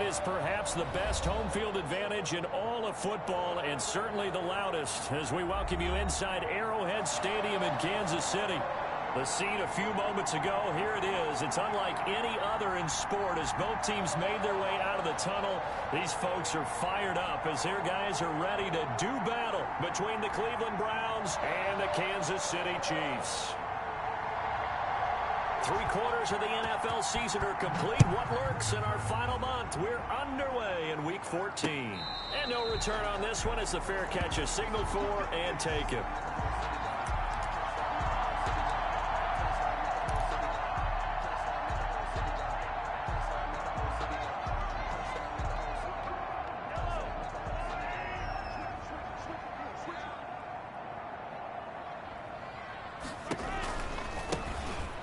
is perhaps the best home field advantage in all of football, and certainly the loudest, as we welcome you inside Arrowhead Stadium in Kansas City. The scene a few moments ago, here it is. It's unlike any other in sport as both teams made their way out of the tunnel. These folks are fired up as their guys are ready to do battle between the Cleveland Browns and the Kansas City Chiefs. 3/4 of the NFL season are complete. What lurks in our final month? We're underway in Week 14. And no return on this one as the fair catch is signaled for and taken.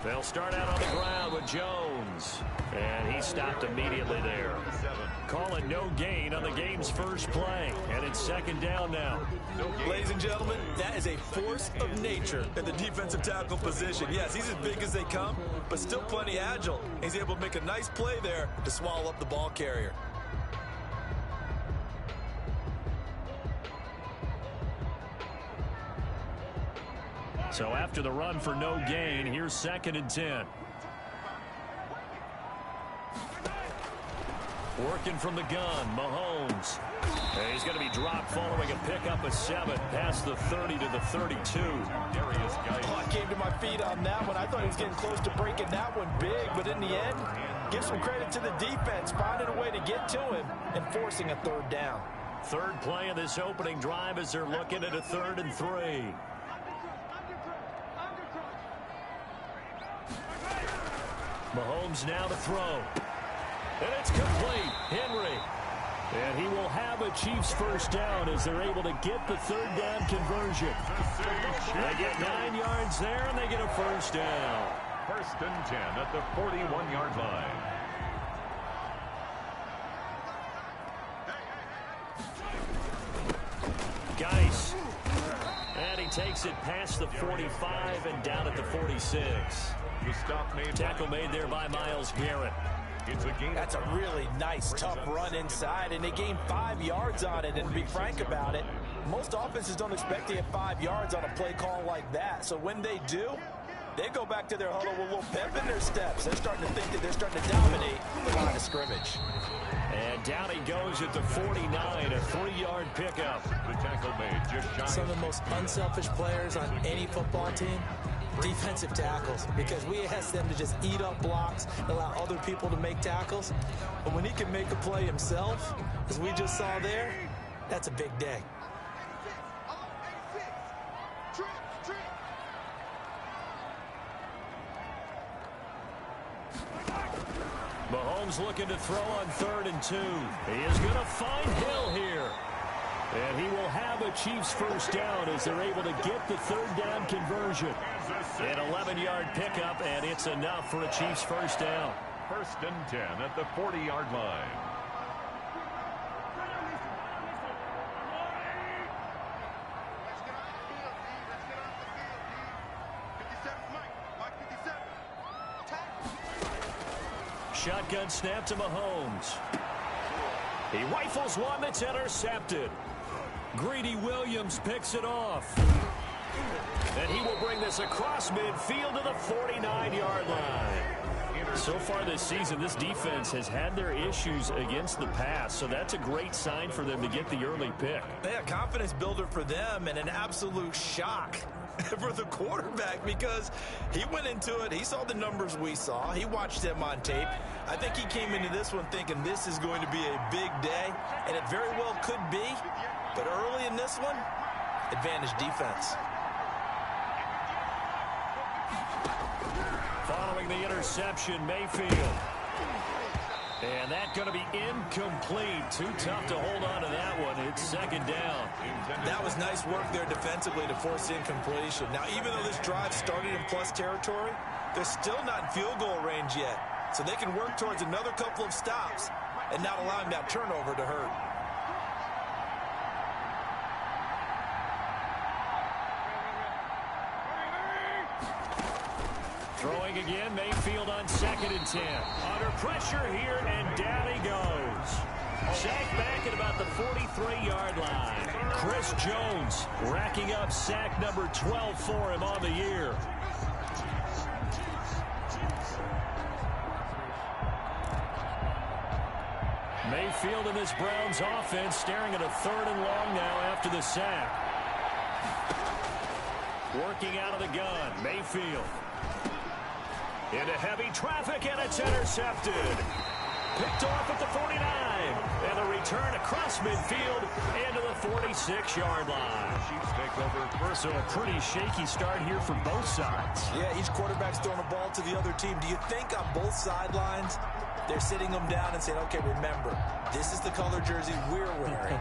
They'll start out on the ground with Jones. And he stopped immediately there. Call it no gain on the game's first play. And it's second down now. Ladies and gentlemen, that is a force of nature at the defensive tackle position. Yes, he's as big as they come, but still plenty agile. He's able to make a nice play there to swallow up the ball carrier. So after the run for no gain, here's 2nd and 10. Working from the gun, Mahomes. And he's going to be dropped following a pickup of 7 past the 30 to the 32. I came to my feet on that one. I thought he was getting close to breaking that one big, but in the end, give some credit to the defense, finding a way to get to him and forcing a 3rd down. Third play of this opening drive as they're looking at a 3rd and 3. Mahomes now to throw. And it's complete. Henry. And he will have a Chiefs first down as they're able to get the 3rd down conversion. They get 9 yards there, and they get a first down. 1st and 10 at the 41-yard line. Geis. And he takes it past the 45 and down at the 46. Tackle made there by Myles Garrett. That's a really nice, tough run inside, and they gained 5 yards on it. And to be frank about it, most offenses don't expect to get 5 yards on a play call like that. So when they do, they go back to their huddle with a little pep in their steps. They're starting to think that they're starting to dominate the line of scrimmage. And down he goes at the 49, a 3-yard pickup. The tackle made just shy. Some of the most unselfish players on any football team, defensive tackles, because we ask them to just eat up blocks, allow other people to make tackles. But when he can make a play himself, as we just saw there, that's a big day. Mahomes looking to throw on 3rd and 2. He is going to find Hill here. And he will have a Chiefs first down as they're able to get the 3rd down conversion. An 11-yard pickup, and it's enough for a Chiefs first down. 1st and 10 at the 40-yard line. Shotgun snap to Mahomes. He rifles one that's intercepted. Greedy Williams picks it off. And he will bring this across midfield to the 49-yard line. So far this season, this defense has had their issues against the pass, so that's a great sign for them to get the early pick. Yeah, confidence builder for them and an absolute shock for the quarterback because he went into it. He saw the numbers we saw. He watched them on tape. I think he came into this one thinking this is going to be a big day, and it very well could be. But early in this one, advantage defense. Following the interception, Mayfield. And that's going to be incomplete. Too tough to hold on to that one. It's 2nd down. That was nice work there defensively to force incompletion. Now, even though this drive started in plus territory, they're still not in field goal range yet. So they can work towards another couple of stops and not allowing that turnover to hurt. Throwing again, Mayfield on 2nd and 10. Under pressure here, and down he goes. Sacked back at about the 43-yard line. Chris Jones racking up sack number 12 for him on the year. Mayfield in this Browns offense staring at a 3rd and long now after the sack. Working out of the gun, Mayfield. Into heavy traffic, and it's intercepted. Picked off at the 49. And a return across midfield into the 46-yard line. So a pretty shaky start here for both sides. Yeah, each quarterback's throwing the ball to the other team. Do you think on both sidelines they're sitting them down and saying, okay, remember, this is the color jersey we're wearing.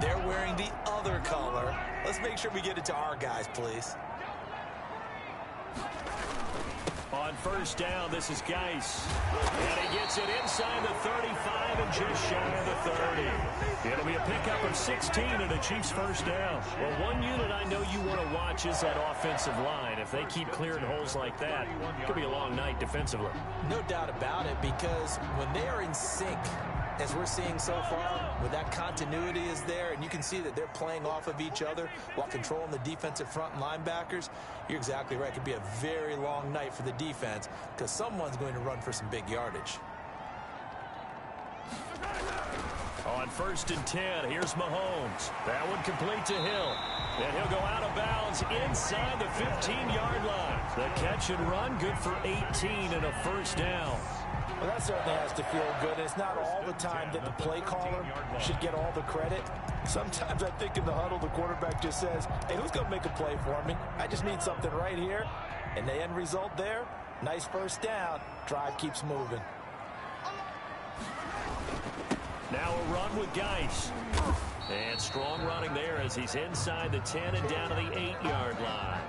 They're wearing the other color. Let's make sure we get it to our guys, please. On 1st down, this is Geis. And he gets it inside the 35 and just shy of the 30. It'll be a pickup of 16 and a Chiefs 1st down. Well, one unit I know you want to watch is that offensive line. If they keep clearing holes like that, it could be a long night defensively. No doubt about it, because when they are in sync, as we're seeing so far, when that continuity is there, and you can see that they're playing off of each other while controlling the defensive front and linebackers, you're exactly right. It could be a very long night for the defense because someone's going to run for some big yardage. On 1st and 10, here's Mahomes. That one complete to Hill. And he'll go out of bounds inside the 15-yard line. The catch and run, good for 18 and a 1st down. Well, that certainly has to feel good. It's not all the time that the play caller should get all the credit. Sometimes I think in the huddle, the quarterback just says, hey, who's going to make a play for me? I just need something right here. And the end result there, nice 1st down. Drive keeps moving. Now a run with Geis. And strong running there as he's inside the 10 and down to the 8-yard line.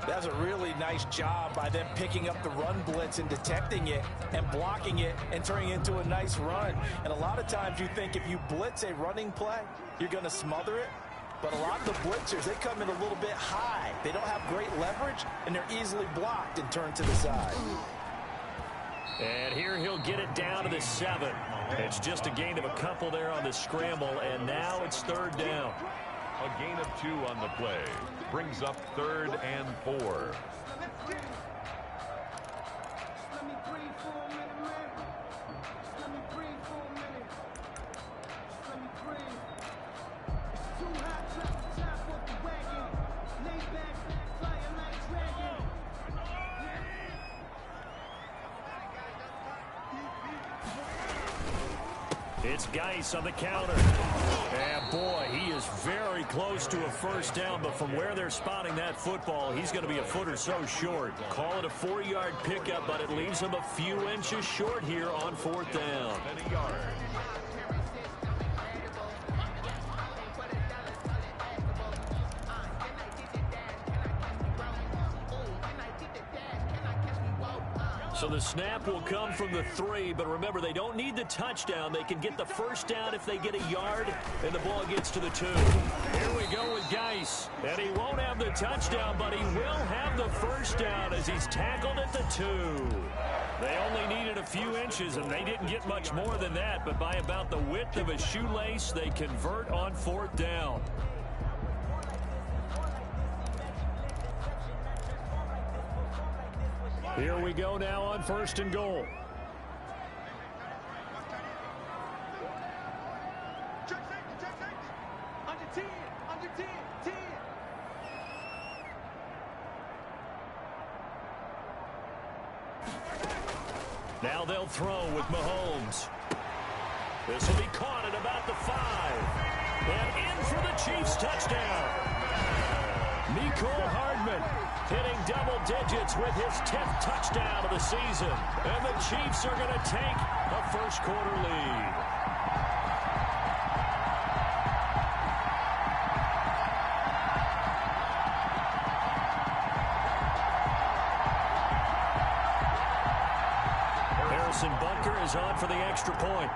That's a really nice job by them picking up the run blitz and detecting it and blocking it and turning it into a nice run. And a lot of times you think if you blitz a running play, you're going to smother it. But a lot of the blitzers, they come in a little bit high. They don't have great leverage, and they're easily blocked and turned to the side. And here he'll get it down to the 7. It's just a gain of a couple there on the scramble, and now it's 3rd down. A gain of 2 on the play. Brings up 3rd and 4. It's Geis on the counter. And boy, he is very close to a 1st down, but from where they're spotting that football, he's going to be a foot or so short. Call it a 4-yard pickup, but it leaves him a few inches short here on 4th down. And a yard. So the snap will come from the 3, but remember, they don't need the touchdown. They can get the 1st down if they get a yard, and the ball gets to the 2. Here we go with Geis, and he won't have the touchdown, but he will have the 1st down as he's tackled at the 2. They only needed a few inches, and they didn't get much more than that, but by about the width of a shoelace, they convert on 4th down. Here we go now on 1st and goal. Now they'll throw with Mahomes. This will be caught at about the 5. And in for the Chiefs touchdown. Mecole Hardman hitting double digits with his 10th touchdown of the season. And the Chiefs are going to take a 1st quarter lead. Harrison Bunker is on for the extra point.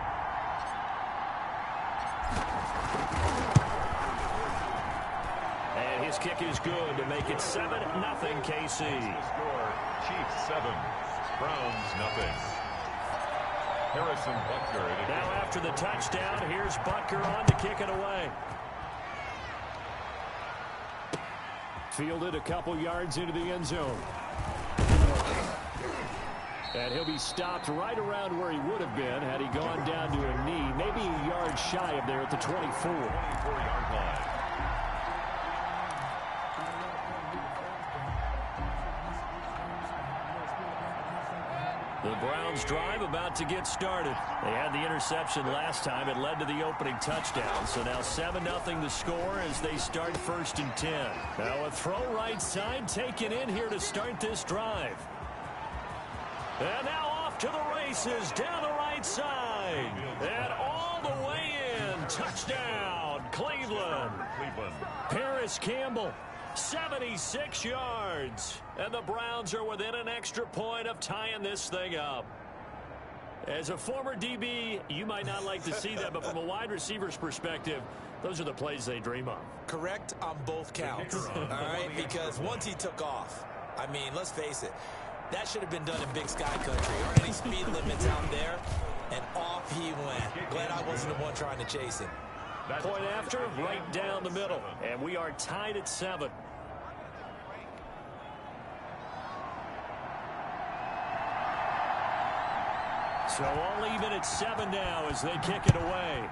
This kick is good to make it 7-0 KC. Score, Chiefs 7, Browns 0. Harrison Butker. Now after the touchdown, here's Butker on to kick it away. Fielded a couple yards into the end zone. And he'll be stopped right around where he would have been had he gone down to a knee, maybe a yard shy of there at the 24-yard line. The Browns drive about to get started. They had the interception last time. It led to the opening touchdown. So now 7-0 the score as they start 1st and 10. Now a throw right side taken in here to start this drive. And now off to the races down the right side. And all the way in. Touchdown, Cleveland. Paris Campbell, 76 yards. And the Browns are within an extra point of tying this thing up. As a former DB, you might not like to see that, but from a wide receiver's perspective, those are the plays they dream of. Correct on both counts. All right, because once he took off, I mean, let's face it, that should have been done in Big Sky Country. Or any speed limits out there, and off he went. Glad I wasn't the one trying to chase him. Point after, right down the middle. And we are tied at 7. So all even at 7 now as they kick it away.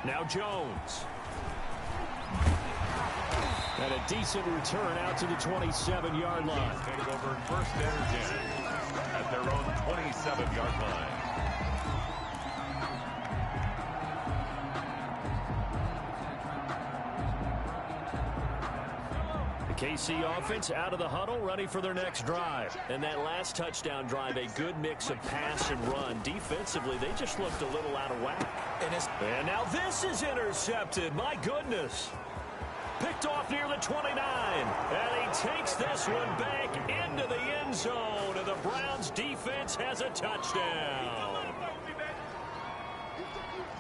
Now Jones. And a decent return out to the 27-yard line. Take over 1st and 10 at their own 27-yard line. The KC offense out of the huddle, ready for their next drive. And that last touchdown drive, a good mix of pass and run. Defensively, they just looked a little out of whack. And now this is intercepted. My goodness. Picked off near the 29. And he takes this one back into the end zone. And the Browns defense has a touchdown.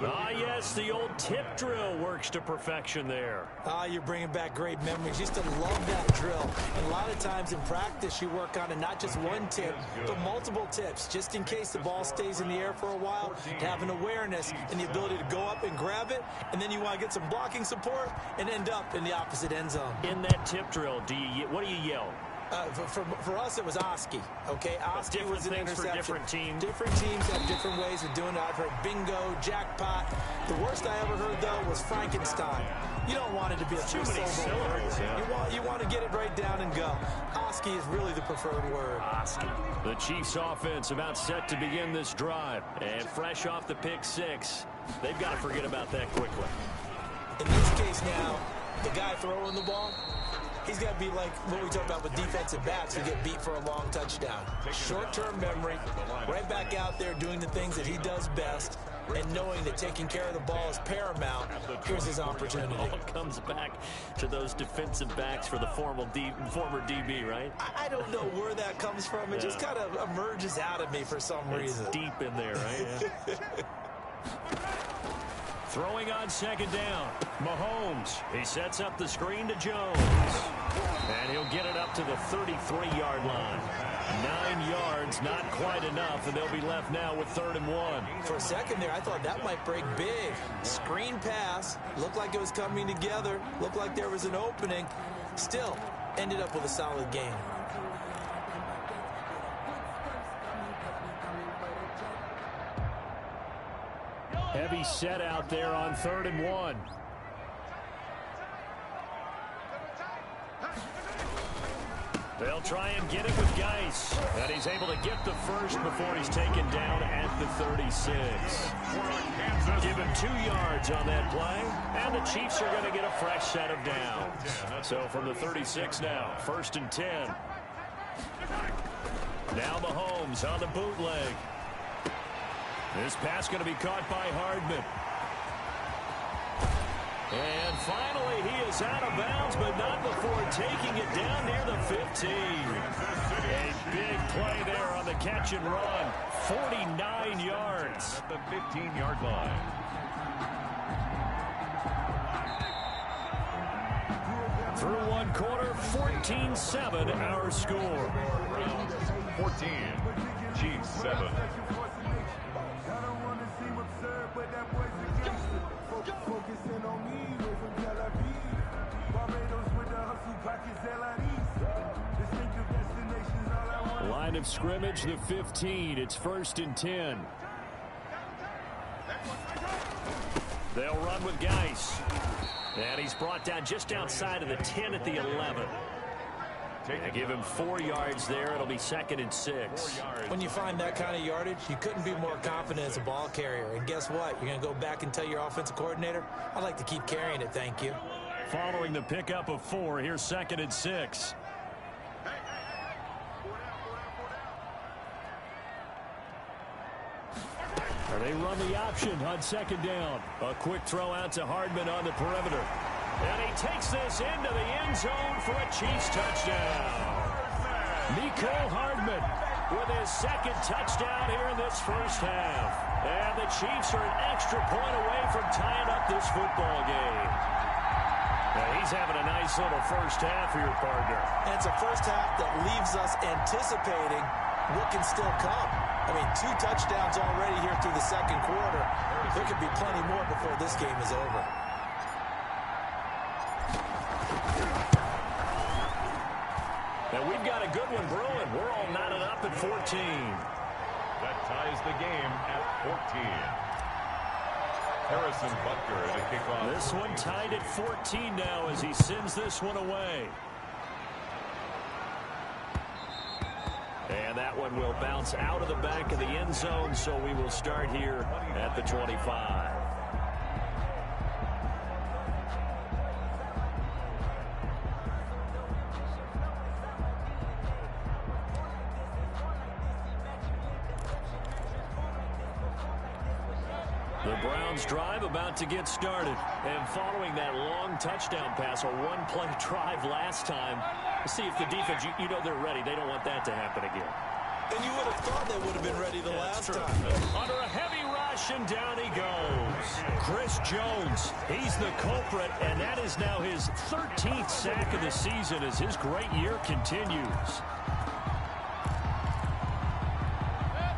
Ah, yes, the old tip drill works to perfection there. Ah, you're bringing back great memories. Used to love that drill. And a lot of times in practice, you work on it, not just one tip, but multiple tips, just in case the ball stays in the air for a while, to have an awareness and the ability to go up and grab it, and then you want to get some blocking support and end up in the opposite end zone. In that tip drill, what do you yell? For us, it was Oski. Okay, Oski was an interception. For different teams. Different teams have different ways of doing it. I've heard bingo, jackpot. The worst I ever heard, though, was Frankenstein. You don't want it to be a three-syllable word. Yeah. You want to get it right down and go. Oski is really the preferred word. Oski. The Chiefs offense about set to begin this drive. And fresh off the pick 6, they've got to forget about that quickly. In this case now, the guy throwing the ball, he's got to be like what we talked about with defensive backs who get beat for a long touchdown. Short-term memory, right back out there doing the things that he does best, and knowing that taking care of the ball is paramount. Here's his opportunity. It all comes back to those defensive backs for the former DB, right? I don't know where that comes from. It just kind of emerges out of me for some reason. It's deep in there, right? Yeah. Throwing on 2nd down. Mahomes. He sets up the screen to Jones. And he'll get it up to the 33-yard line. 9 yards, not quite enough, and they'll be left now with 3rd and 1. For a second there, I thought that might break big. Screen pass. Looked like it was coming together. Looked like there was an opening. Still, ended up with a solid game. Heavy set out there on 3rd and 1. They'll try and get it with Geis. And he's able to get the first before he's taken down at the 36. Give him 2 yards on that play. And the Chiefs are going to get a fresh set of downs. So from the 36 now, 1st and 10. Now Mahomes on the bootleg. This pass going to be caught by Hardman. And finally, he is out of bounds, but not before taking it down near the 15. A big play there on the catch and run. 49 yards. At the 15-yard line. Through one quarter, 14-7 our score. Browns 14, Chiefs 7. Line of scrimmage, the 15. It's 1st and 10. They'll run with Geis. And he's brought down just outside of the 10 at the 11. They give him 4 yards there. It'll be 2nd and 6. When you find that kind of yardage, you couldn't be more confident as a ball carrier. And guess what? You're going to go back and tell your offensive coordinator, I'd like to keep carrying it, thank you. Following the pickup of 4, here's 2nd and 6. They run the option on 2nd down. A quick throw out to Hardman on the perimeter. And he takes this into the end zone for a Chiefs touchdown. Mecole Hardman with his 2nd touchdown here in this first half. And the Chiefs are an extra point away from tying up this football game. Now he's having a nice little first half here, partner. And it's a first half that leaves us anticipating what can still come. I mean, 2 touchdowns already here through the 2nd quarter. There could be plenty more before this game is over. And we've got a good one brewing. We're all knotted up at 14. That ties the game at 14. Harrison Butker to kick off. This one tied at 14 now as he sends this one away. And that one will bounce out of the back of the end zone, so we will start here at the 25. The Browns drive about to get started. And following that long touchdown pass, a one-play drive last time, see if the defense, you know they're ready. They don't want that to happen again. And you would have thought they would have been ready the last time. Under a heavy rush, and down he goes. Chris Jones, he's the culprit, and that is now his 13th sack of the season as his great year continues.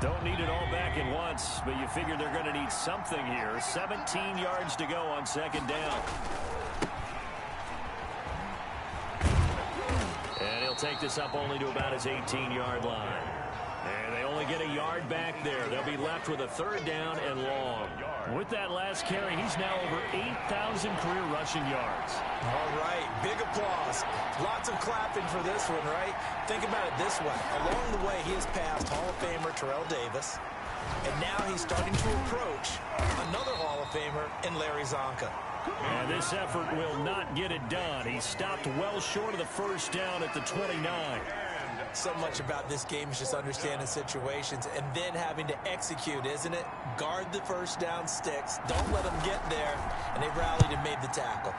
Don't need it all back at once, but you figure they're going to need something here. 17 yards to go on 2nd down. And he'll take this up only to about his 18-yard line. And they only get a yard back there. They'll be left with a 3rd down and long. With that last carry, he's now over 8,000 career rushing yards. All right, big applause. Lots of clapping for this one, right? Think about it this way. Along the way, he has passed Hall of Famer Terrell Davis, and now he's starting to approach another Hall of Famer in Larry Zonka. And this effort will not get it done. He stopped well short of the 1st down at the 29. So much about this game is just understanding situations and then having to execute, isn't it? Guard the 1st down sticks. Don't let them get there. And they rallied and made the tackle.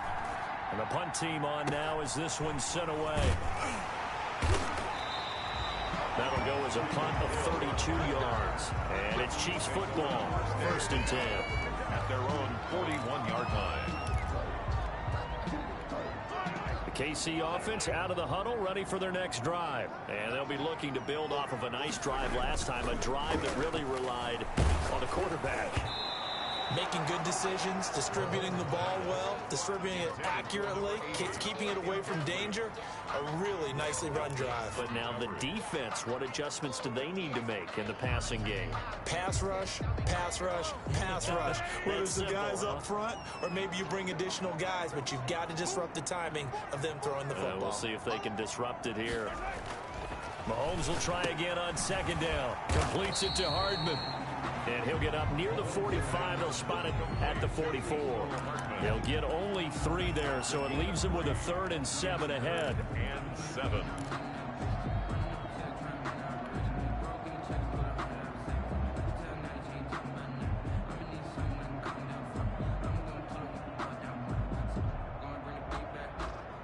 And the punt team on now as this one's sent away. That'll go as a punt of 32 yards. And it's Chiefs football. 1st and 10. At their own 41-yard line. KC offense out of the huddle, ready for their next drive. And they'll be looking to build off of a nice drive last time, a drive that really relied on the quarterback. Making good decisions, distributing the ball well, distributing it accurately, keeping it away from danger. A really nicely run drive. But now the defense, what adjustments do they need to make in the passing game? Pass rush, pass rush, pass rush. Whether it's the guys up front or maybe you bring additional guys, but you've got to disrupt the timing of them throwing the football. We'll see if they can disrupt it here. Mahomes will try again on 2nd down. Completes it to Hardman. And he'll get up near the 45. They'll spot it at the 44. They'll get only 3 there, so it leaves them with a 3rd and 7 ahead. And 7.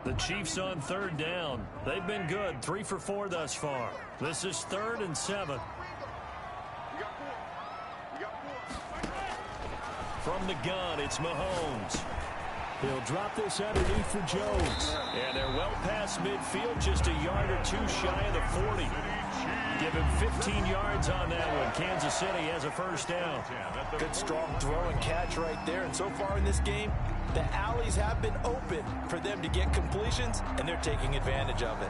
The Chiefs on 3rd down. They've been good, 3 for 4 thus far. This is 3rd and 7. From the gun, it's Mahomes. He'll drop this underneath for Jones. And they're well past midfield, just a yard or two shy of the 40. Give him 15 yards on that one. Kansas City has a first down. Good strong throw and catch right there. And so far in this game, the alleys have been open for them to get completions, and they're taking advantage of it.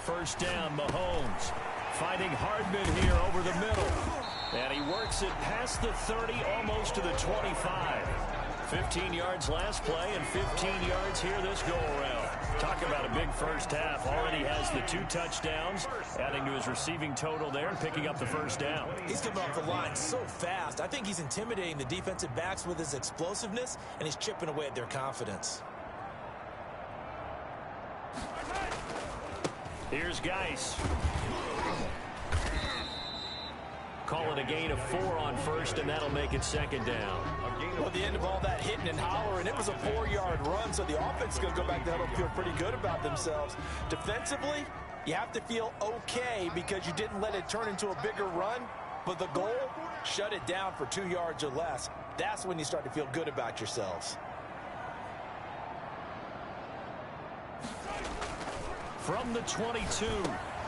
First down, Mahomes finding Hardman here over the middle. And he works it past the 30, almost to the 25. 15 yards last play and 15 yards here this go-around. Talk about a big first half. Already has the 2 touchdowns, adding to his receiving total there and picking up the first down. He's coming off the line so fast. I think he's intimidating the defensive backs with his explosiveness, and he's chipping away at their confidence. Here's Geis. Call it a gain of 4 on first, and that'll make it second down. Well, at the end of all that hitting and hollering, it was a 4-yard run, so the offense is going to go back to huddle and feel pretty good about themselves. Defensively, you have to feel okay because you didn't let it turn into a bigger run, but the goal, shut it down for 2 yards or less. That's when you start to feel good about yourselves. From the 22,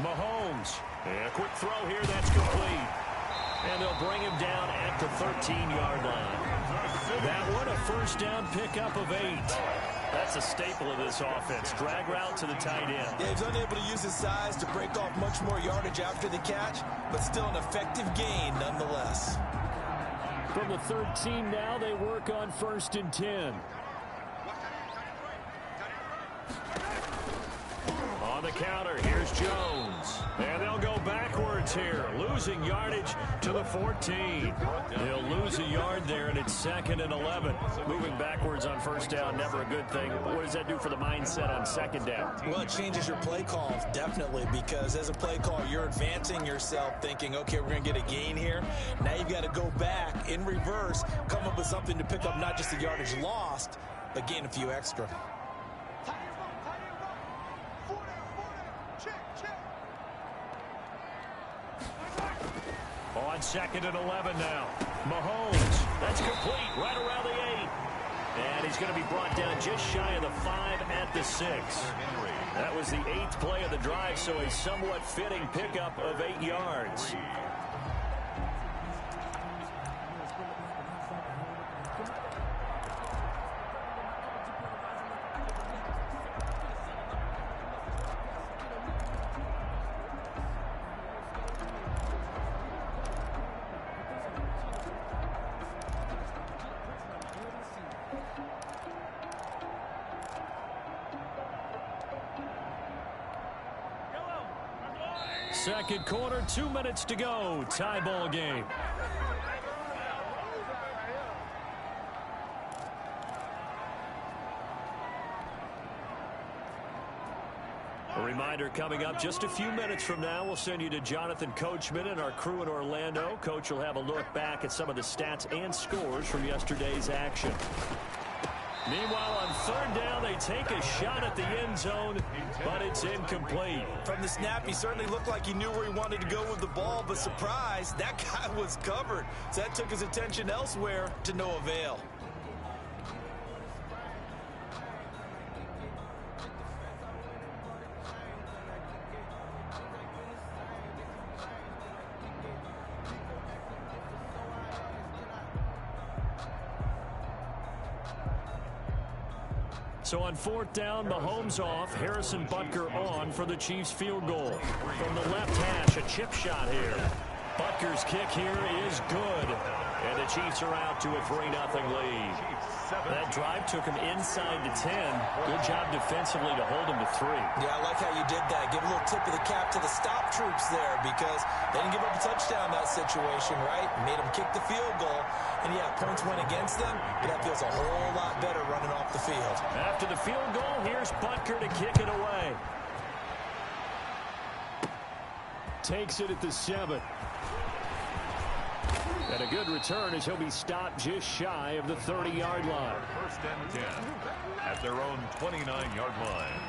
Mahomes. And a quick throw here, that's complete. And they'll bring him down at the 13-yard line. That one, a first down pickup of 8. That's a staple of this offense. Drag route to the tight end. Yeah, he's unable to use his size to break off much more yardage after the catch, but still an effective gain nonetheless. From the 13 now, they work on 1st and 10. On the counter, here's Jones. And they'll go backwards here, losing yardage to the 14. They'll lose a yard there, and it's 2nd and 11. Moving backwards on first down, never a good thing. What does that do for the mindset on second down? Well, it changes your play calls, definitely, because as a play call, you're advancing yourself, thinking, okay, we're going to get a gain here. Now you've got to go back in reverse, come up with something to pick up not just the yardage lost, but gain a few extra. On 2nd and 11 now. Mahomes, that's complete, right around the 8. And he's going to be brought down just shy of the 5 at the 6. That was the 8th play of the drive, so a somewhat fitting pickup of 8 yards. Second quarter, 2 minutes to go. Tie ball game. A reminder coming up just a few minutes from now, we'll send you to Jonathan Coachman and our crew in Orlando. Coach will have a look back at some of the stats and scores from yesterday's action. Meanwhile, on 3rd down, they take a shot at the end zone, but it's incomplete. From the snap, he certainly looked like he knew where he wanted to go with the ball, but surprise, that guy was covered. So that took his attention elsewhere to no avail. So on 4th down, Mahomes off, Harrison Butker on for the Chiefs field goal. From the left hash, a chip shot here. Butker's kick here is good. And the Chiefs are out to a 3-0 lead. That drive took him inside the 10. Good job defensively to hold him to 3. Yeah, I like how you did that. Give a little tip of the cap to the stop troops there because they didn't give up a touchdown in that situation, right? Made them kick the field goal. And, yeah, points went against them, but that feels a whole lot better running off the field. After the field goal, here's Butker to kick it away. takes it at the 7. And a good return as he'll be stopped just shy of the 30-yard line. First and 10 at their own 29-yard line.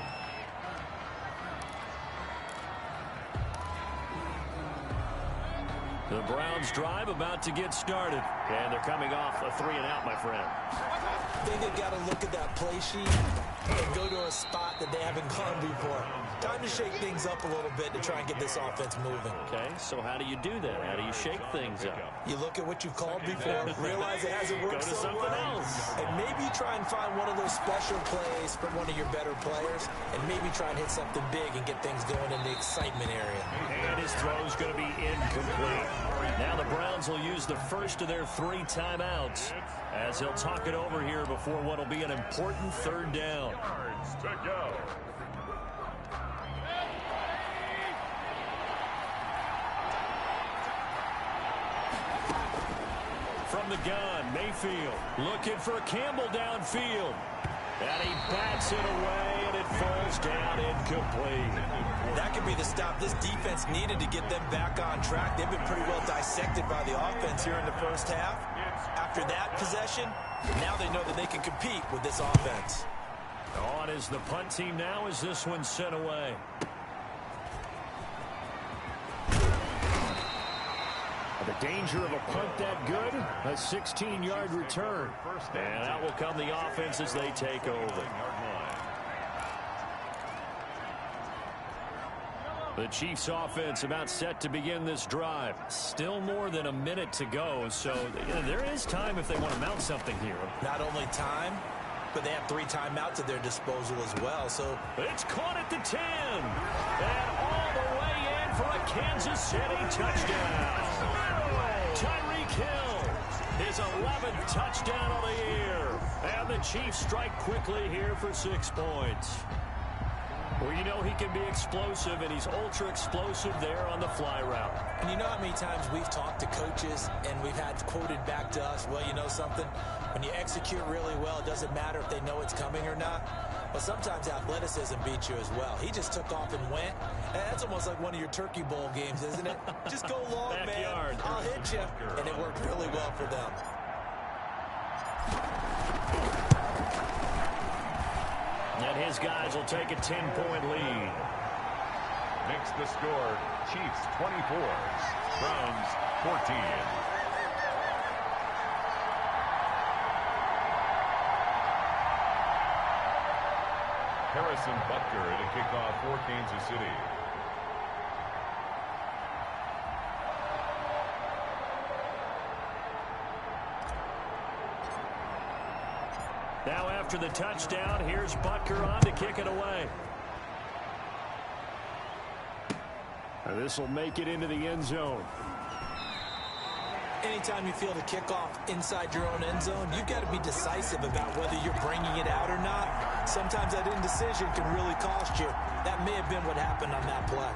The Browns drive about to get started. And they're coming off a 3-and-out, my friend. I think they've got to look at that play sheet and go to a spot that they haven't gone before. Time to shake things up a little bit to try and get this offense moving. Okay, so how do you do that? How do you shake things up? You look at what you've called before, realize it hasn't worked Go to so something well, else. and maybe try and find one of those special plays from one of your better players, and maybe try and hit something big and get things going in the excitement area. And his throw's going to be incomplete. Now the Browns will use the first of their 3 timeouts as he'll talk it over here before what will be an important 3rd down. Yards to go. From the gun, Mayfield looking for Campbell downfield. And he bats it away, and it falls down incomplete. That could be the stop this defense needed to get them back on track. They've been pretty well dissected by the offense here in the first half. After that possession, now they know that they can compete with this offense. On is the punt team now as this one's sent away. The danger of a punt that good, a 16-yard return. And that will come the offense as they take over. The Chiefs offense about set to begin this drive. Still more than a minute to go, so there is time if they want to mount something here. Not only time, but they have 3 timeouts at their disposal as well. So it's caught at the 10. And all the way in for a Kansas City touchdown. Tyreek Hill, his 11th touchdown of the year. And the Chiefs strike quickly here for 6 points. Well, you know he can be explosive, and he's ultra-explosive there on the fly route. And you know how many times we've talked to coaches and we've had quoted back to us, well, you know something? When you execute really well, it doesn't matter if they know it's coming or not. But sometimes athleticism beats you as well. He just took off and went. And that's almost like one of your Turkey Bowl games, isn't it? Just go long, Backyard. man. I'll hit you. And it worked really well for them. And his guys will take a 10-point lead. Makes the score Chiefs 24, Browns 14. Harrison Butker to kick off for Kansas City. Now after the touchdown, here's Butker on to kick it away. And this will make it into the end zone. Anytime you feel the kickoff inside your own end zone, you've got to be decisive about whether you're bringing it out or not. Sometimes that indecision can really cost you. That may have been what happened on that play.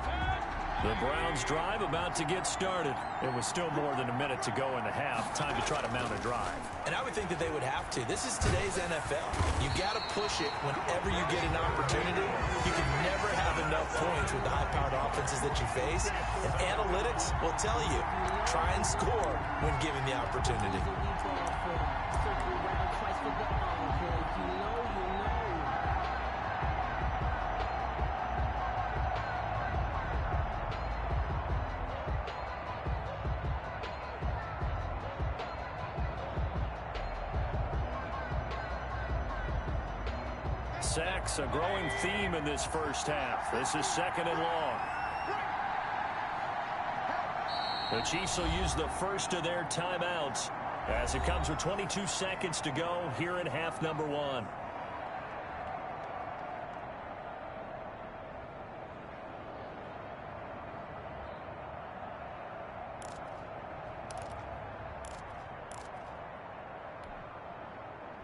The Browns drive about to get started. It was still more than a minute to go in the half. Time to try to mount a drive. And I would think that they would have to. This is today's NFL. You got to push it whenever you get an opportunity. You can never have enough points with the high-powered offenses that you face. And analytics will tell you, try and score when given the opportunity. Sacks, a growing theme in this first half. This is 2nd and long. The Chiefs will use the first of their timeouts as it comes with 22 seconds to go here in half number 1.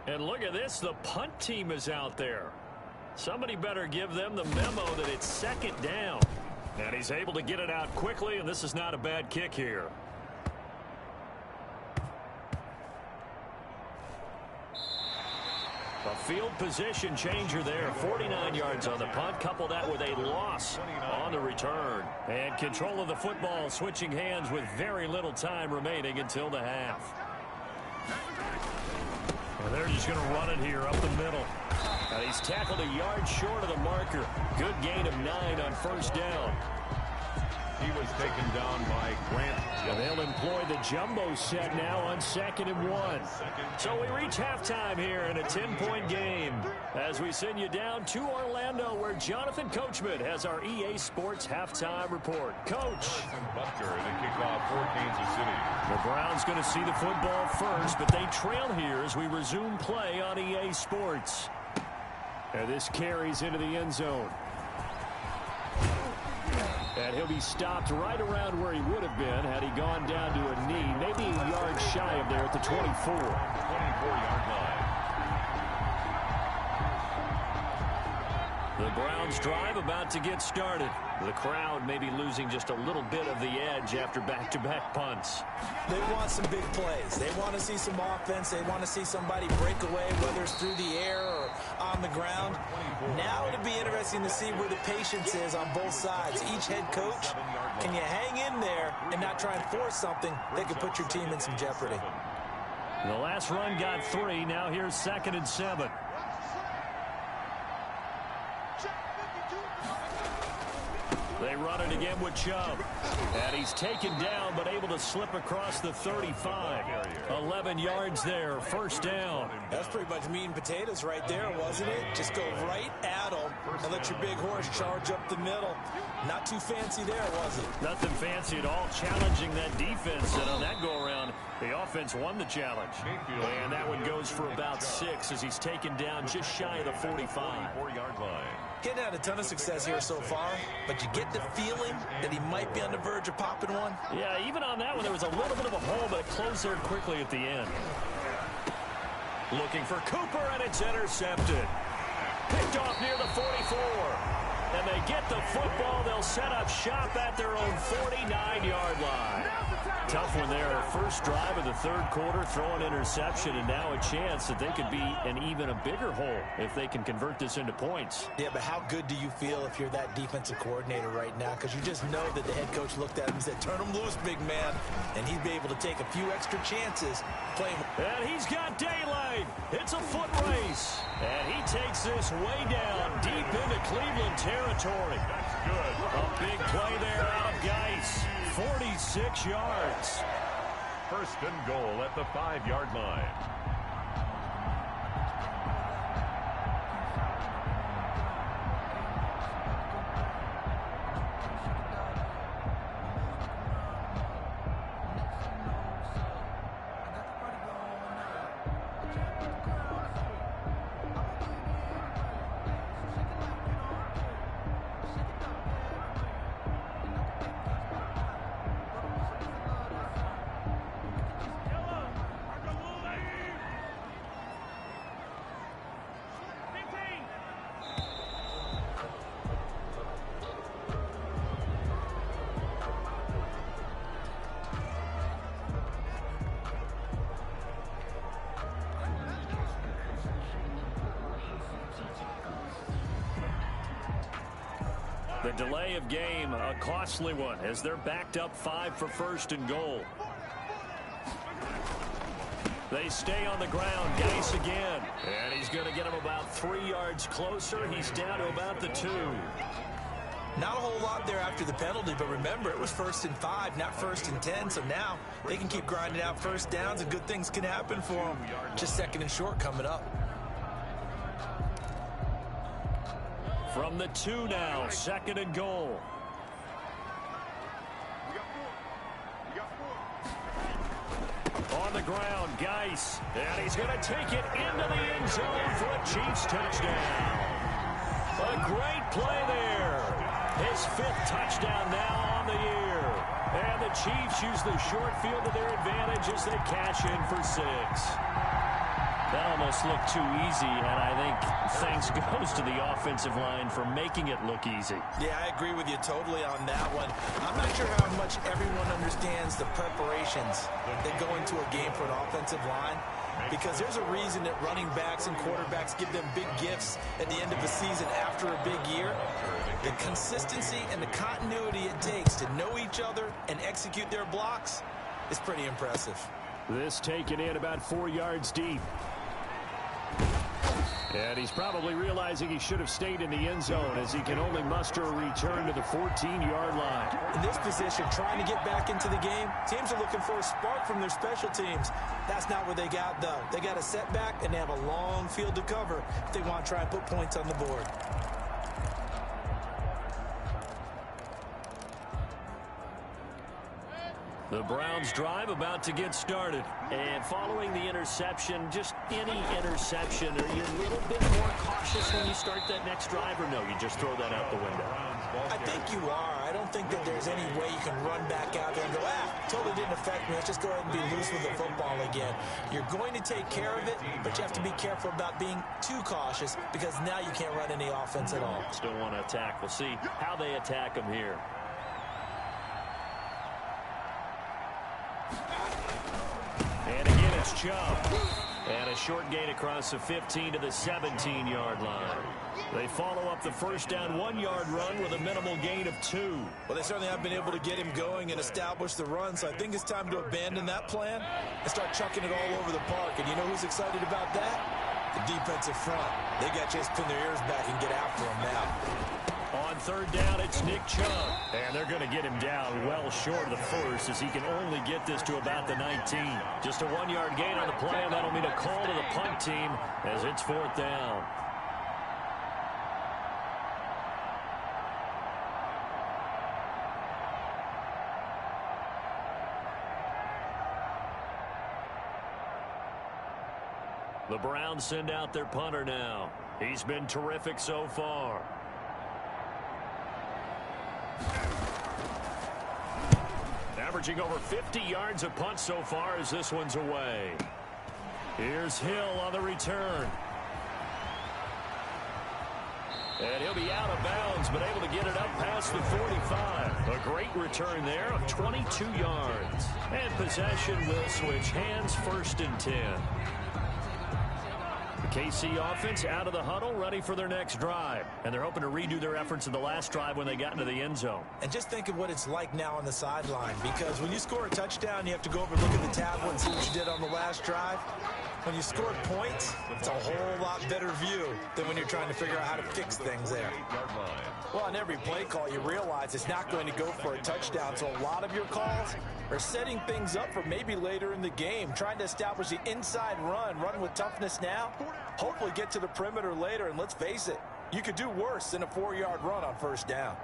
And look at this, the punt team is out there. Somebody better give them the memo that it's 2nd down. And he's able to get it out quickly, and this is not a bad kick here. A field position changer there. 49 yards on the punt. Couple that with a loss on the return. And control of the football switching hands with very little time remaining until the half. And they're just going to run it here up the middle. And he's tackled a yard short of the marker. Good gain of 9 on first down. He was taken down by Grant. And they'll employ the jumbo set now on 2nd and 1. So we reach halftime here in a 10-point game as we send you down to Orlando, where Jonathan Coachman has our EA Sports halftime report. Coach. Buster to kick off for Kansas City. The Browns going to see the football first, but they trail here as we resume play on EA Sports. And this carries into the end zone. And he'll be stopped right around where he would have been had he gone down to a knee. Maybe a yard shy of there at the 24. 24-yard line. The Browns drive about to get started. The crowd may be losing just a little bit of the edge after back-to-back punts. They want some big plays. They want to see some offense. They want to see somebody break away, whether it's through the air or on the ground. Now it'll be interesting to see where the patience is on both sides. Each head coach, can you hang in there and not try and force something that could put your team in some jeopardy? The last run got 3. Now here's 2nd and 7. They run it again with Chubb. And he's taken down, but able to slip across the 35. 11 yards there, first down. That's pretty much meat and potatoes right there, wasn't it? Just go right at them and let your big horse charge up the middle. Not too fancy there, was it? Nothing fancy at all, challenging that defense. And on that go-around, the offense won the challenge. And that one goes for about 6 as he's taken down just shy of the 45. 4-yard line. Getting had a ton of success here so far, but you get the feeling that he might be on the verge of popping one. Yeah, even on that one, there was a little bit of a hole, but it closed there quickly at the end. Looking for Cooper, and it's intercepted. Picked off near the 44. And they get the football. They'll set up shop at their own 49-yard line. Tough one there. First drive of the third quarter, throw an interception, and now a chance that they could be in even a bigger hole if they can convert this into points. Yeah, but how good do you feel if you're that defensive coordinator right now? Because you just know that the head coach looked at him and said, turn him loose, big man. And he'd be able to take a few extra chances playing. And he's got daylight. It's a foot race. And he takes this way down deep into Cleveland territory. That's good. A big play there out of Geis. 46 yards. First and goal at the 5-yard line. The delay of game, a costly one, as they're backed up 5 for first and goal. They stay on the ground. Geis again. And he's going to get him about 3 yards closer. He's down to about the 2. Not a whole lot there after the penalty, but remember, it was 1st and 5, not 1st and 10, so now they can keep grinding out first downs and good things can happen for them. Just 2nd and short coming up. From the 2 now, 2nd and goal. On the ground, Geis. And he's going to take it into the end zone for a Chiefs touchdown. A great play there. His 5th touchdown now on the year. And the Chiefs use the short field to their advantage as they cash in for 6. That almost looked too easy, and I think thanks goes to the offensive line for making it look easy. Yeah, I agree with you totally on that one. I'm not sure how much everyone understands the preparations that go into a game for an offensive line. because there's a reason that running backs and quarterbacks give them big gifts at the end of the season after a big year. The consistency and the continuity it takes to know each other and execute their blocks is pretty impressive. This taken in about 4 yards deep. And he's probably realizing he should have stayed in the end zone as he can only muster a return to the 14-yard line. In this position, trying to get back into the game, teams are looking for a spark from their special teams. That's not what they got, though. They got a setback, and they have a long field to cover if they want to try and put points on the board. The Browns drive about to get started. And following the interception, just any interception, are you a little bit more cautious when you start that next drive, or no, you just throw that out the window? I think you are. I don't think that there's any way you can run back out there and go, totally didn't affect me. Let's just go ahead and be loose with the football again. You're going to take care of it, but you have to be careful about being too cautious because now you can't run any offense at all. Still want to attack. We'll see how they attack them here. And again, it's Chubb. And a short gain across the 15 to the 17-yard line. They follow up the first down 1-yard run with a minimal gain of 2. Well, they certainly have been able to get him going and establish the run, so I think it's time to abandon that plan and start chucking it all over the park. And you know who's excited about that? The defensive front. They got a chance to pin their ears back and get after him now. On third down, it's Nick Chubb. And they're going to get him down well short of the first as he can only get this to about the 19. Just a 1-yard gain on the play, and that'll mean a call to the punt team as it's fourth down. The Browns send out their punter now. He's been terrific so far. Averaging over 50 yards a punt so far as this one's away. Here's Hill on the return. And he'll be out of bounds, but able to get it up past the 45. A great return there of 22 yards. And possession will switch hands, first and 10. The KC offense out of the huddle, ready for their next drive. And they're hoping to redo their efforts in the last drive when they got into the end zone. And just think of what it's like now on the sideline, because when you score a touchdown, you have to go over and look at the tablet and see what you did on the last drive. When you scored points, it's a whole lot better view than when you're trying to figure out how to fix things there. Well, on every play call, you realize it's not going to go for a touchdown, so a lot of your calls are setting things up for maybe later in the game, trying to establish the inside run with toughness now, hopefully get to the perimeter later, and let's face it, you could do worse than a 4-yard run on first down.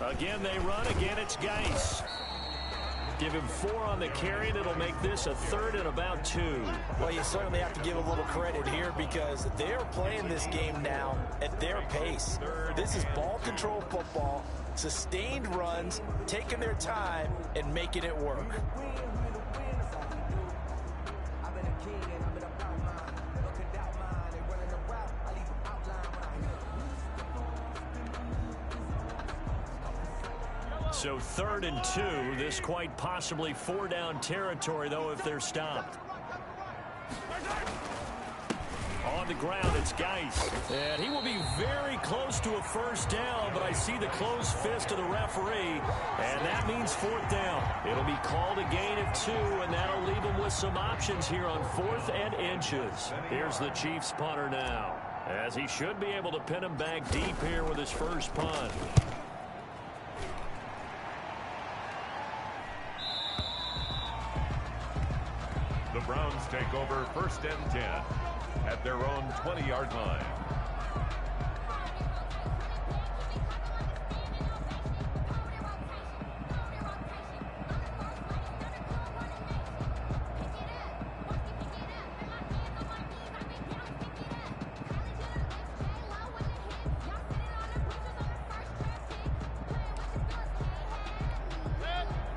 Again, they run. Again, it's Geis. Give him 4 on the carry, and it'll make this a third and about 2. Well, you certainly have to give a little credit here because they're playing this game now at their pace. This is ball control football, sustained runs, taking their time, and making it work. So 3rd and 2, this quite possibly 4-down territory, though, if they're stopped. On the ground, it's Geis. And he will be very close to a first down, but I see the closed fist of the referee, and that means 4th down. It'll be called a gain of 2, and that'll leave him with some options here on 4th and inches. Here's the Chiefs punter now, as he should be able to pin him back deep here with his first punt. The Browns take over 1st and 10 at their own 20-yard line.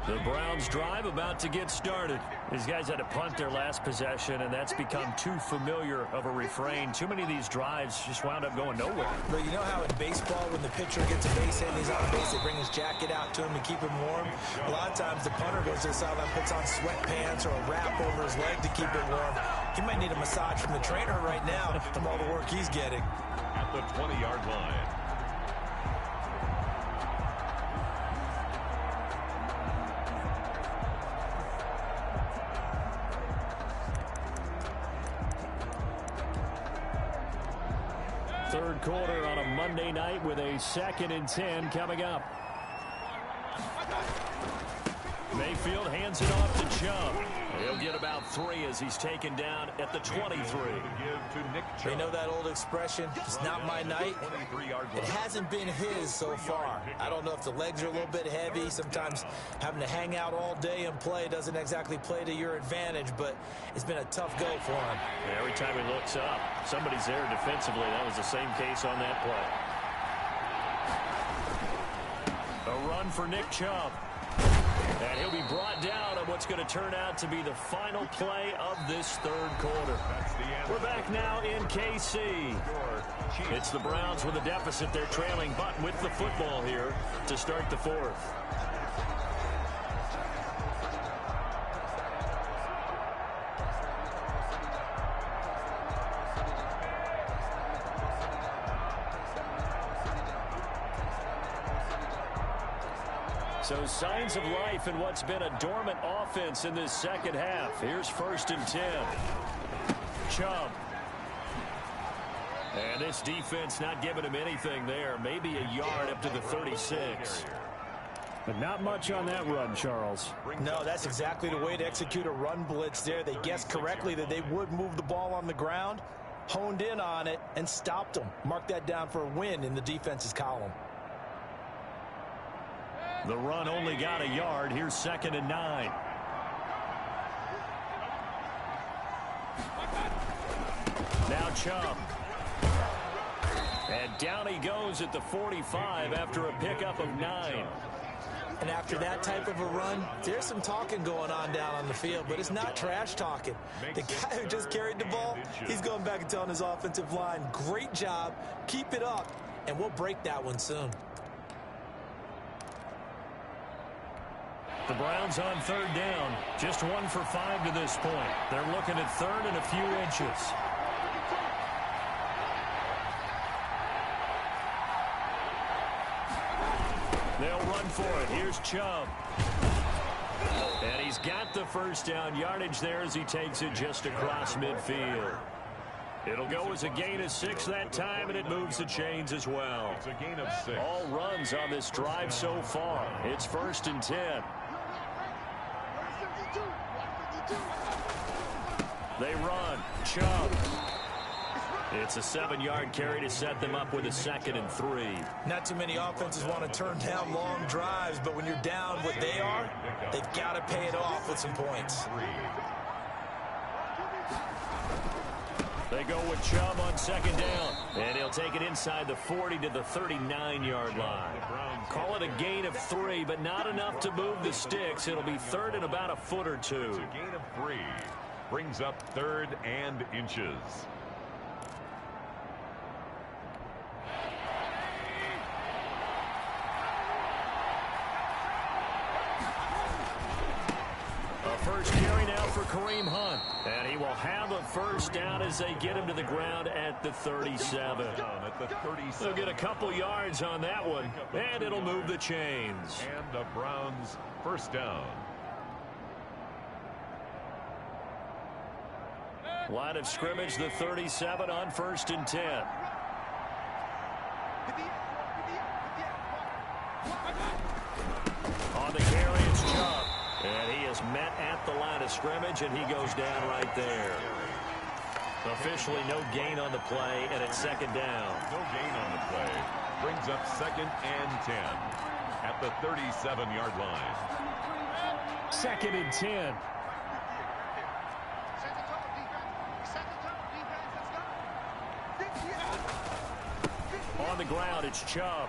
The Browns drive about to get started. These guys had to punt their last possession, and that's become too familiar of a refrain. Too many of these drives just wound up going nowhere. But you know how in baseball, when the pitcher gets a base hit and he's on base, they bring his jacket out to him to keep him warm? A lot of times the punter goes to the sideline, puts on sweatpants or a wrap over his leg to keep it warm. He might need a massage from the trainer right now from all the work he's getting. At the 20-yard line. Third quarter on a Monday night with a 2nd and 10 coming up. Mayfield hands it off to Chubb. He'll get about 3 as he's taken down at the 23. You know that old expression, it's not my night? It hasn't been his so far. I don't know if the legs are a little bit heavy. Sometimes having to hang out all day and play doesn't exactly play to your advantage, but it's been a tough go for him. Yeah, every time he looks up, somebody's there defensively. That was the same case on that play. A run for Nick Chubb. And he'll be brought down on what's going to turn out to be the final play of this third quarter. We're back now in KC. It's the Browns with a deficit. They're trailing, but with the football here to start the fourth. So signs of life in what's been a dormant offense in this second half. Here's 1st and 10. Chubb. And this defense not giving him anything there. Maybe a yard up to the 36. But not much on that run, Charles. No, that's exactly the way to execute a run blitz there. They guessed correctly that they would move the ball on the ground, honed in on it, and stopped them. Mark that down for a win in the defense's column. The run only got a yard. Here's 2nd and 9. Now Chubb. And down he goes at the 45 after a pickup of 9. And after that type of a run, there's some talking going on down on the field, but it's not trash talking. The guy who just carried the ball, he's going back and telling his offensive line, great job, keep it up, and we'll break that one soon. The Browns on 3rd down. Just 1 for 5 to this point. They're looking at 3rd and a few inches. They'll run for it. Here's Chubb. And he's got the first down yardage there as he takes it just across midfield. It'll go as a gain of 6 that time, and it moves the chains as well. It's a gain of 6. All runs on this drive so far. It's 1st and 10. They run. Chubb. It's a 7-yard carry to set them up with a 2nd and 3. Not too many offenses want to turn down long drives, but when you're down what they are, they've got to pay it off with some points. They go with Chubb on 2nd down. And he'll take it inside the 40 to the 39-yard line. Call it a gain of 3, but not enough to move the sticks. It'll be 3rd and about a foot or 2. It's a gain of 3. Brings up 3rd and inches. A first carry now for Kareem Hunt. And he will have a first down as they get him to the ground at the 37. They'll get a couple yards on that one, and it'll move the chains. And the Browns first down. Line of scrimmage, the 37 on 1st and 10. On the carry, it's Chubb. And he is met at the line of scrimmage, and he goes down right there. Officially no gain on the play, and it's 2nd down. No gain on the play. Brings up 2nd and 10 at the 37-yard line. 2nd and 10. On the ground, it's Chubb.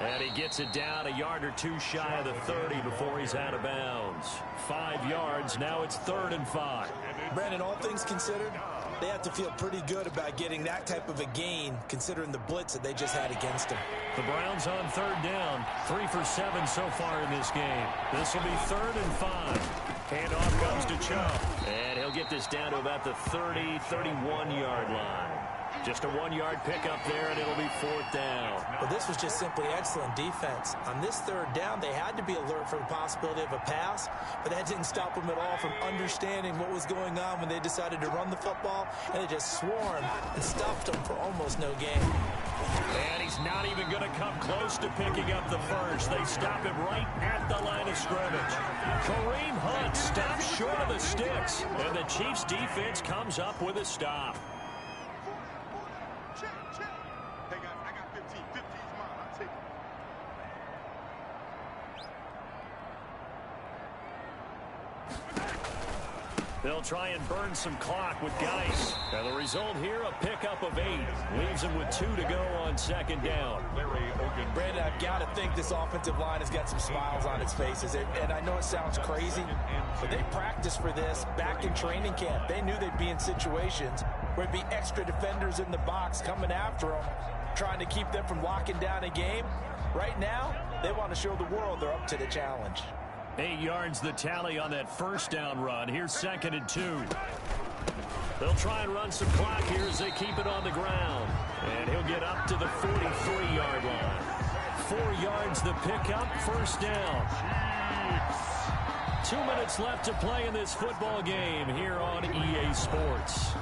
And he gets it down a yard or two shy of the 30 before he's out of bounds. 5 yards. Now it's 3rd and 5. Brandon, all things considered, they have to feel pretty good about getting that type of a gain considering the blitz that they just had against them. The Browns on 3rd down. 3 for 7 so far in this game. This will be 3rd and 5. Handoff comes to Chubb. And he'll get this down to about the 30, 31-yard line. Just a 1-yard pickup there, and it'll be 4th down. Well, this was just simply excellent defense. On this 3rd down, they had to be alert for the possibility of a pass, but that didn't stop them at all from understanding what was going on when they decided to run the football, and they just swarmed and stuffed them for almost no gain. And he's not even going to come close to picking up the first. They stop him right at the line of scrimmage. Kareem Hunt stops short of the sticks, and the Chiefs' defense comes up with a stop. They'll try and burn some clock with Geis. And the result here, a pickup of 8. Leaves him with 2 to go on 2nd down. Brandon, I've got to think this offensive line has got some smiles on its faces. And I know it sounds crazy, but they practiced for this back in training camp. They knew they'd be in situations where there'd be extra defenders in the box coming after them, trying to keep them from locking down a game. Right now, they want to show the world they're up to the challenge. 8 yards the tally on that 1st down run. Here's 2nd and 2. They'll try and run some clock here as they keep it on the ground. And he'll get up to the 43-yard line. 4 yards the pickup, 1st down. 2 minutes left to play in this football game here on EA Sports.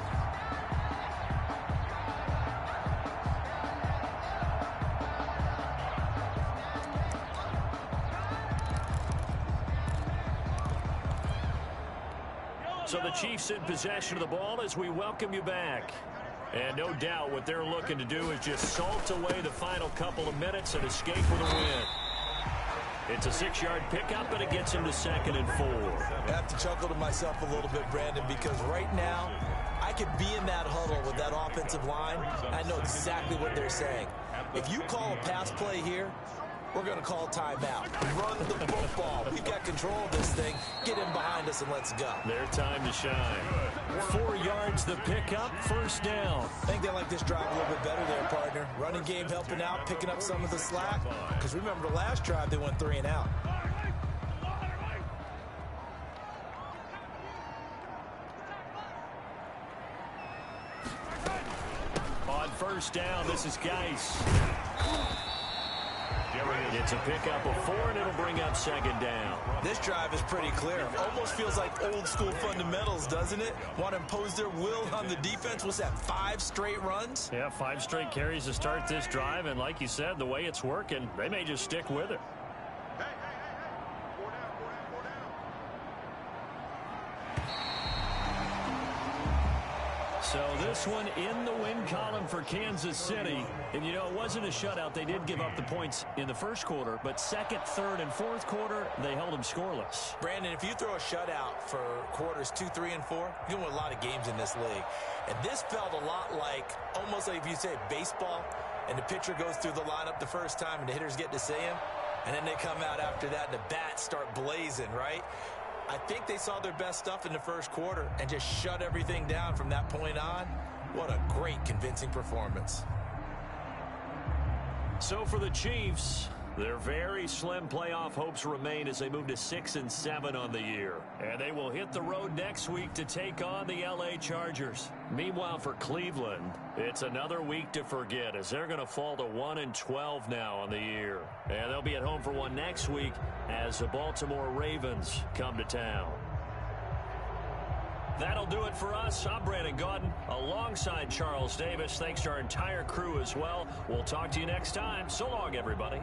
So the Chiefs in possession of the ball as we welcome you back. And no doubt what they're looking to do is just salt away the final couple of minutes and escape with a win. It's a 6-yard pickup, and it gets him to 2nd and 4. I have to chuckle to myself a little bit, Brandon, because right now I could be in that huddle with that offensive line. I know exactly what they're saying. If you call a pass play here, we're going to call timeout. Run the football. We've got control of this thing. Get in behind us and let's go. Their time to shine. 4 yards the pickup, 1st down. I think they like this drive a little bit better there, partner. Running game helping out, picking up some of the slack. Because remember the last drive, they went 3 and out. On 1st down, this is Geis. It's a pickup of 4, and it'll bring up 2nd down. This drive is pretty clear. Almost feels like old school fundamentals, doesn't it? Want to impose their will on the defense. What's that, 5 straight runs? Yeah, 5 straight carries to start this drive, and like you said, the way it's working, they may just stick with it. So this one in the win column for Kansas City. And, you know, it wasn't a shutout. They did give up the points in the 1st quarter, but 2nd, 3rd, and 4th quarter, they held them scoreless. Brandon, if you throw a shutout for quarters 2, 3, and 4, you win a lot of games in this league. And this felt a lot like, almost like if you say baseball, and the pitcher goes through the lineup the first time, and the hitters get to see him, and then they come out after that, and the bats start blazing, right? I think they saw their best stuff in the 1st quarter and just shut everything down from that point on. What a great, convincing performance. So for the Chiefs, their very slim playoff hopes remain as they move to 6 and 7 on the year. And they will hit the road next week to take on the LA Chargers. Meanwhile, for Cleveland, it's another week to forget as they're going to fall to 1 and 12 now on the year. And they'll be at home for one next week as the Baltimore Ravens come to town. That'll do it for us. I'm Brandon Gaudin alongside Charles Davis. Thanks to our entire crew as well. We'll talk to you next time. So long, everybody.